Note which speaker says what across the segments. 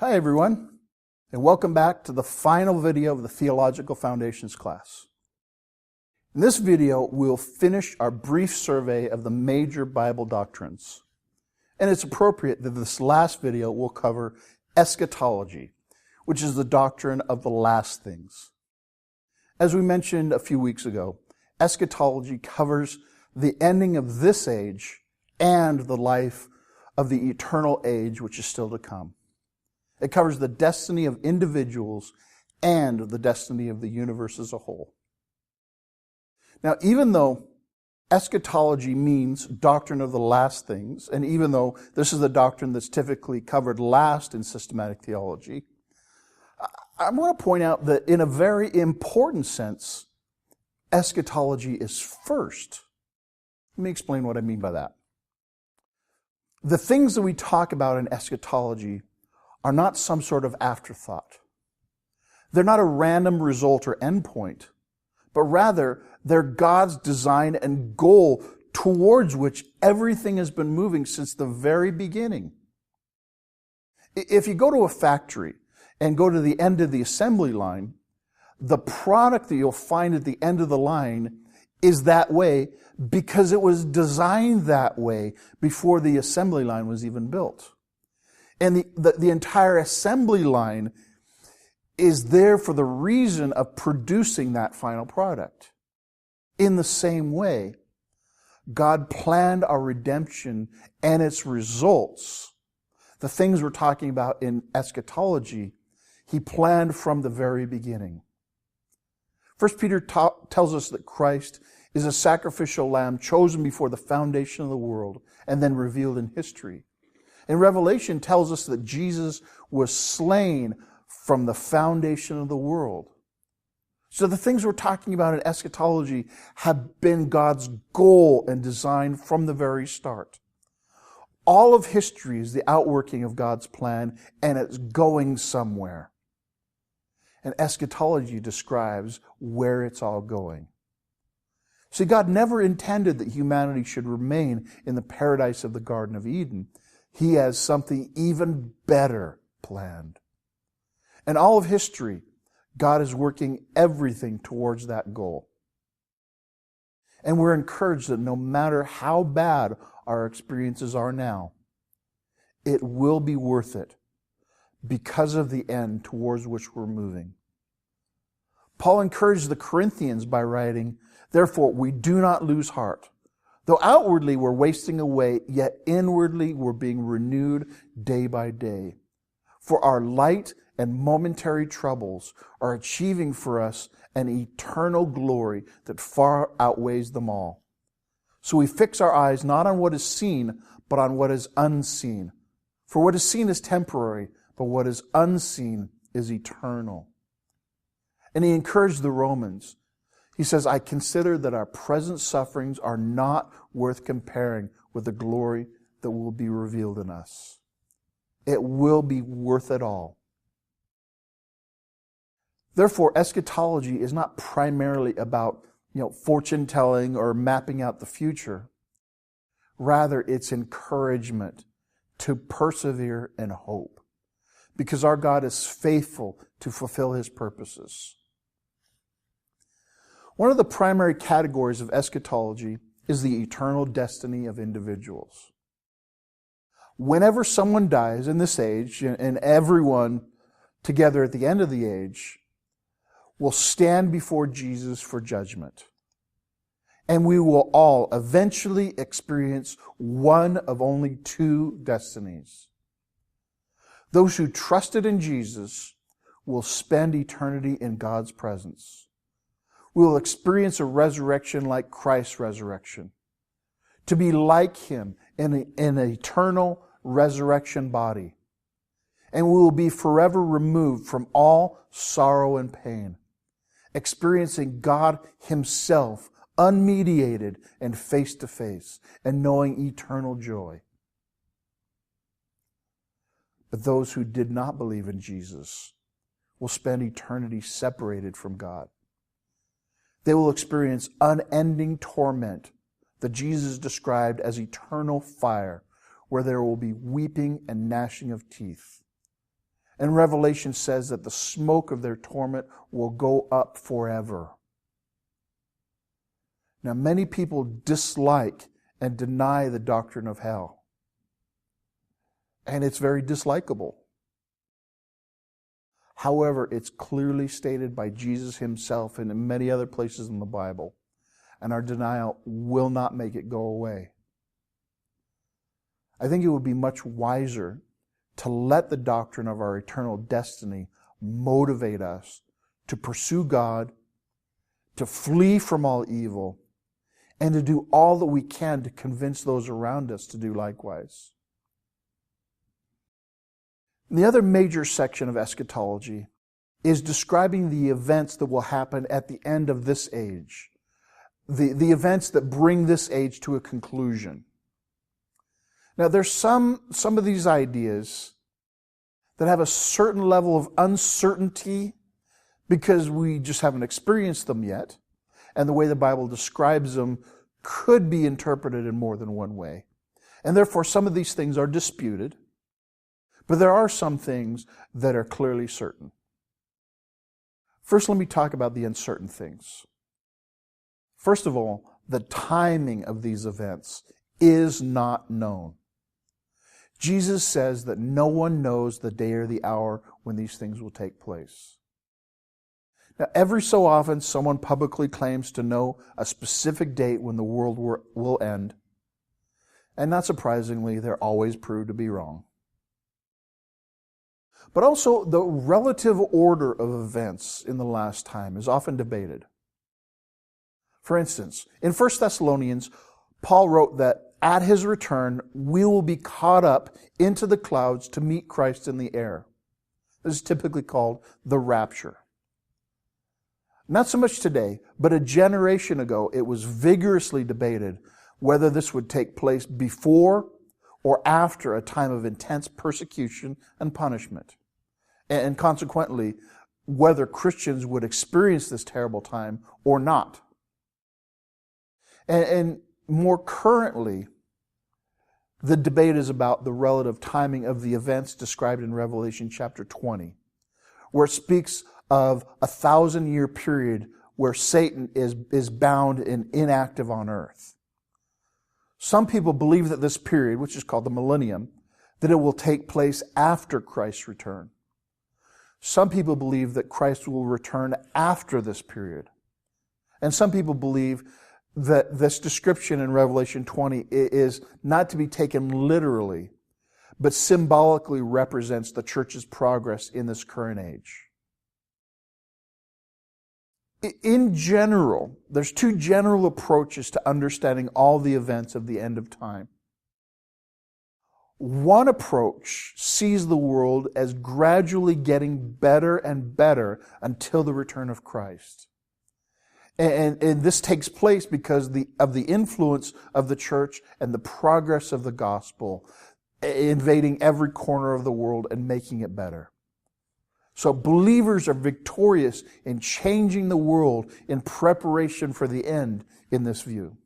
Speaker 1: Hi everyone, and welcome back to the final video of the Theological Foundations class. In this video, we'll finish our brief survey of the major Bible doctrines. And it's appropriate that this last video will cover eschatology, which is the doctrine of the last things. As we mentioned a few weeks ago, eschatology covers the ending of this age and the life of the eternal age which is still to come. It covers the destiny of individuals and the destiny of the universe as a whole. Now, even though eschatology means doctrine of the last things, and even though this is the doctrine that's typically covered last in systematic theology, I want to point out that in a very important sense, eschatology is first. Let me explain what I mean by that. The things that we talk about in eschatology are not some sort of afterthought. They're not a random result or endpoint, but rather they're God's design and goal towards which everything has been moving since the very beginning. If you go to a factory and go to the end of the assembly line, the product that you'll find at the end of the line is that way because it was designed that way before the assembly line was even built. And the entire assembly line is there for the reason of producing that final product. In the same way, God planned our redemption and its results. The things we're talking about in eschatology, He planned from the very beginning. 1 Peter tells us that Christ is a sacrificial lamb chosen before the foundation of the world and then revealed in history. And Revelation tells us that Jesus was slain from the foundation of the world. So the things we're talking about in eschatology have been God's goal and design from the very start. All of history is the outworking of God's plan, and it's going somewhere. And eschatology describes where it's all going. See, God never intended that humanity should remain in the paradise of the Garden of Eden. He has something even better planned. And all of history, God is working everything towards that goal. And we're encouraged that no matter how bad our experiences are now, it will be worth it because of the end towards which we're moving. Paul encouraged the Corinthians by writing, "Therefore, we do not lose heart. Though outwardly we're wasting away, yet inwardly we're being renewed day by day. For our light and momentary troubles are achieving for us an eternal glory that far outweighs them all. So we fix our eyes not on what is seen, but on what is unseen. For what is seen is temporary, but what is unseen is eternal." And he encouraged the Romans. He says, "I consider that our present sufferings are not worth comparing with the glory that will be revealed in us." It will be worth it all. Therefore, eschatology is not primarily about, fortune telling or mapping out the future. Rather, it's encouragement to persevere and hope, because our God is faithful to fulfill His purposes. One of the primary categories of eschatology is the eternal destiny of individuals. Whenever someone dies in this age, and everyone together at the end of the age will stand before Jesus for judgment. And we will all eventually experience one of only two destinies. Those who trusted in Jesus will spend eternity in God's presence. We will experience a resurrection like Christ's resurrection, to be like Him in an eternal resurrection body. And we will be forever removed from all sorrow and pain, experiencing God Himself unmediated and face to face, and knowing eternal joy. But those who did not believe in Jesus will spend eternity separated from God. They will experience unending torment that Jesus described as eternal fire, where there will be weeping and gnashing of teeth. And Revelation says that the smoke of their torment will go up forever. Now, many people dislike and deny the doctrine of hell. And it's very dislikable. However, it's clearly stated by Jesus himself and in many other places in the Bible. And our denial will not make it go away. I think it would be much wiser to let the doctrine of our eternal destiny motivate us to pursue God, to flee from all evil, and to do all that we can to convince those around us to do likewise. The other major section of eschatology is describing the events that will happen at the end of this age, the events that bring this age to a conclusion. Now, there's some of these ideas that have a certain level of uncertainty because we just haven't experienced them yet, and the way the Bible describes them could be interpreted in more than one way. And therefore, some of these things are disputed, but there are some things that are clearly certain. First, let me talk about the uncertain things. First of all, the timing of these events is not known. Jesus says that no one knows the day or the hour when these things will take place. Now, every so often, someone publicly claims to know a specific date when the world will end. And not surprisingly, they're always proved to be wrong. But also, the relative order of events in the last time is often debated. For instance, in 1 Thessalonians, Paul wrote that at his return, we will be caught up into the clouds to meet Christ in the air. This is typically called the rapture. Not so much today, but a generation ago, it was vigorously debated whether this would take place before or after a time of intense persecution and punishment. And consequently, whether Christians would experience this terrible time or not. And more currently, the debate is about the relative timing of the events described in Revelation chapter 20, where it speaks of a 1,000-year period where Satan is bound and inactive on earth. Some people believe that this period, which is called the millennium, that it will take place after Christ's return. Some people believe that Christ will return after this period. And some people believe that this description in Revelation 20 is not to be taken literally, but symbolically represents the church's progress in this current age. In general, there's two general approaches to understanding all the events of the end of time. One approach sees the world as gradually getting better and better until the return of Christ. And this takes place because of the influence of the church and the progress of the gospel invading every corner of the world and making it better. So believers are victorious in changing the world in preparation for the end in this view.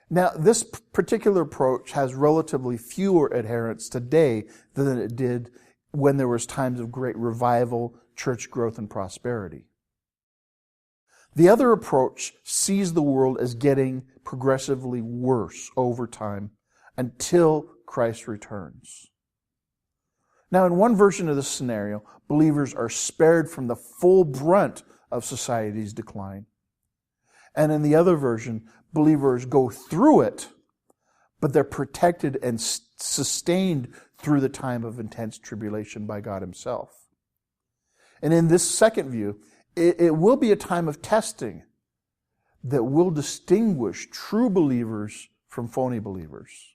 Speaker 1: Now, this particular approach has relatively fewer adherents today than it did when there was times of great revival, church growth, and prosperity. The other approach sees the world as getting progressively worse over time until Christ returns. Now, in one version of this scenario, believers are spared from the full brunt of society's decline. And in the other version, believers go through it, but they're protected and sustained through the time of intense tribulation by God Himself. And in this second view, it will be a time of testing that will distinguish true believers from phony believers.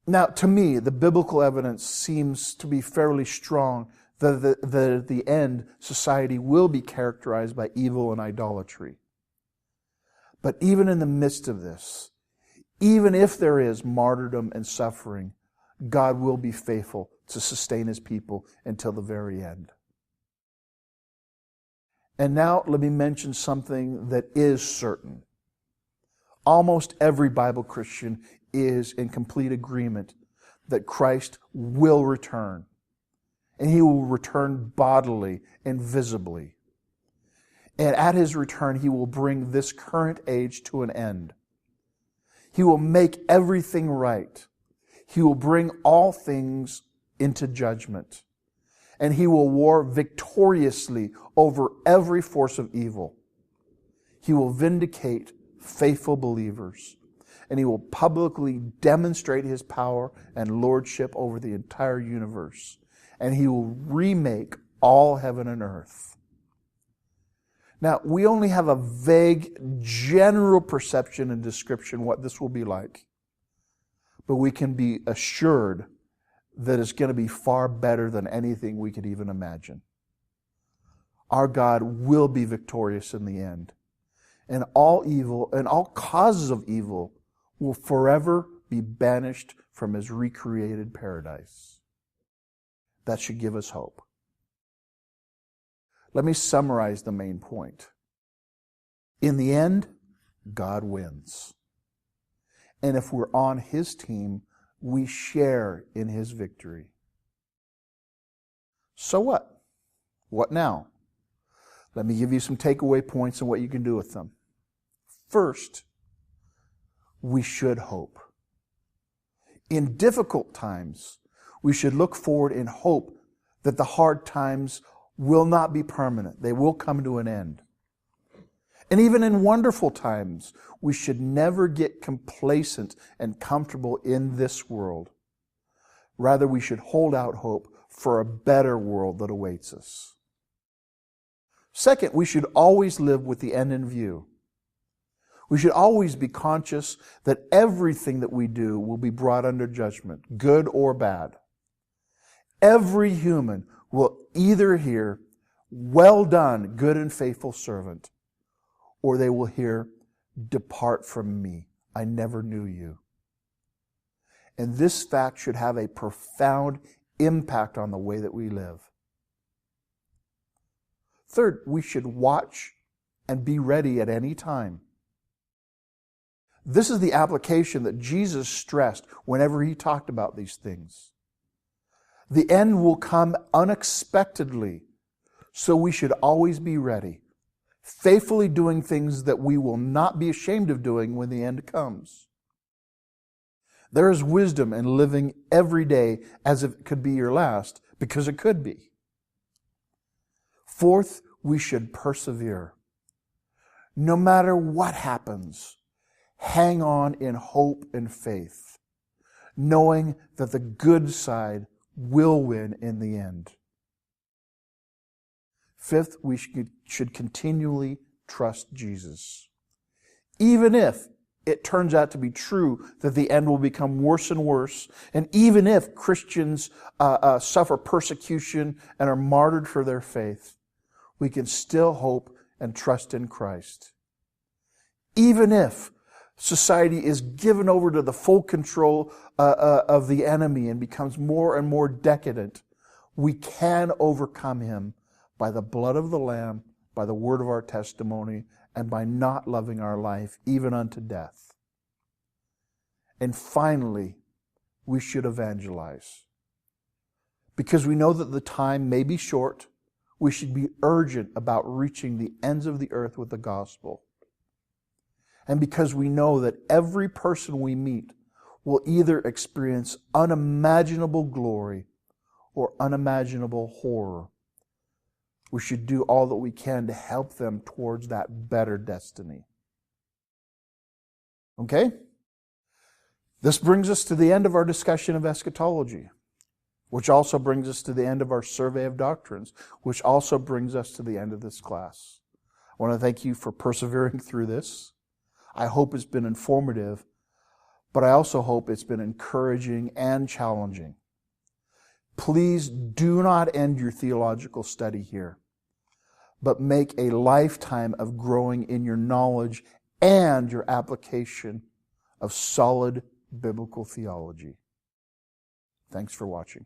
Speaker 1: Now, to me, the biblical evidence seems to be fairly strong that at the end, society will be characterized by evil and idolatry. But even in the midst of this, even if there is martyrdom and suffering, God will be faithful to sustain His people until the very end. And now let me mention something that is certain. Almost every Bible Christian is in complete agreement that Christ will return. And He will return bodily and visibly. And at His return, He will bring this current age to an end. He will make everything right. He will bring all things into judgment. And He will war victoriously over every force of evil. He will vindicate faithful believers. And He will publicly demonstrate His power and lordship over the entire universe. And He will remake all heaven and earth. Now, we only have a vague, general perception and description what this will be like. But we can be assured that it's going to be far better than anything we could even imagine. Our God will be victorious in the end. And all evil and all causes of evil will forever be banished from His recreated paradise. That should give us hope. Let me summarize the main point. In the end, God wins. And if we're on His team, we share in His victory. So what? What now? Let me give you some takeaway points and what you can do with them. First, we should hope. In difficult times, we should look forward in hope that the hard times will not be permanent. They will come to an end. And even in wonderful times, we should never get complacent and comfortable in this world. Rather, we should hold out hope for a better world that awaits us. Second, we should always live with the end in view. We should always be conscious that everything that we do will be brought under judgment, good or bad. Every human will either hear, "Well done, good and faithful servant," or they will hear, "Depart from me, I never knew you." And this fact should have a profound impact on the way that we live. Third, we should watch and be ready at any time. This is the application that Jesus stressed whenever He talked about these things. The end will come unexpectedly, so we should always be ready, faithfully doing things that we will not be ashamed of doing when the end comes. There is wisdom in living every day as if it could be your last, because it could be. Fourth, we should persevere. No matter what happens, hang on in hope and faith, knowing that the good side will win in the end. Fifth, we should continually trust Jesus. Even if it turns out to be true that the end will become worse and worse, and even if Christians suffer persecution and are martyred for their faith, we can still hope and trust in Christ. Even if society is given over to the full control of the enemy and becomes more and more decadent, we can overcome him by the blood of the Lamb, by the word of our testimony, and by not loving our life even unto death. And finally, we should evangelize. Because we know that the time may be short, we should be urgent about reaching the ends of the earth with the gospel. And because we know that every person we meet will either experience unimaginable glory or unimaginable horror, we should do all that we can to help them towards that better destiny. Okay? This brings us to the end of our discussion of eschatology, which also brings us to the end of our survey of doctrines, which also brings us to the end of this class. I want to thank you for persevering through this. I hope it's been informative, but I also hope it's been encouraging and challenging. Please do not end your theological study here, but make a lifetime of growing in your knowledge and your application of solid biblical theology. Thanks for watching.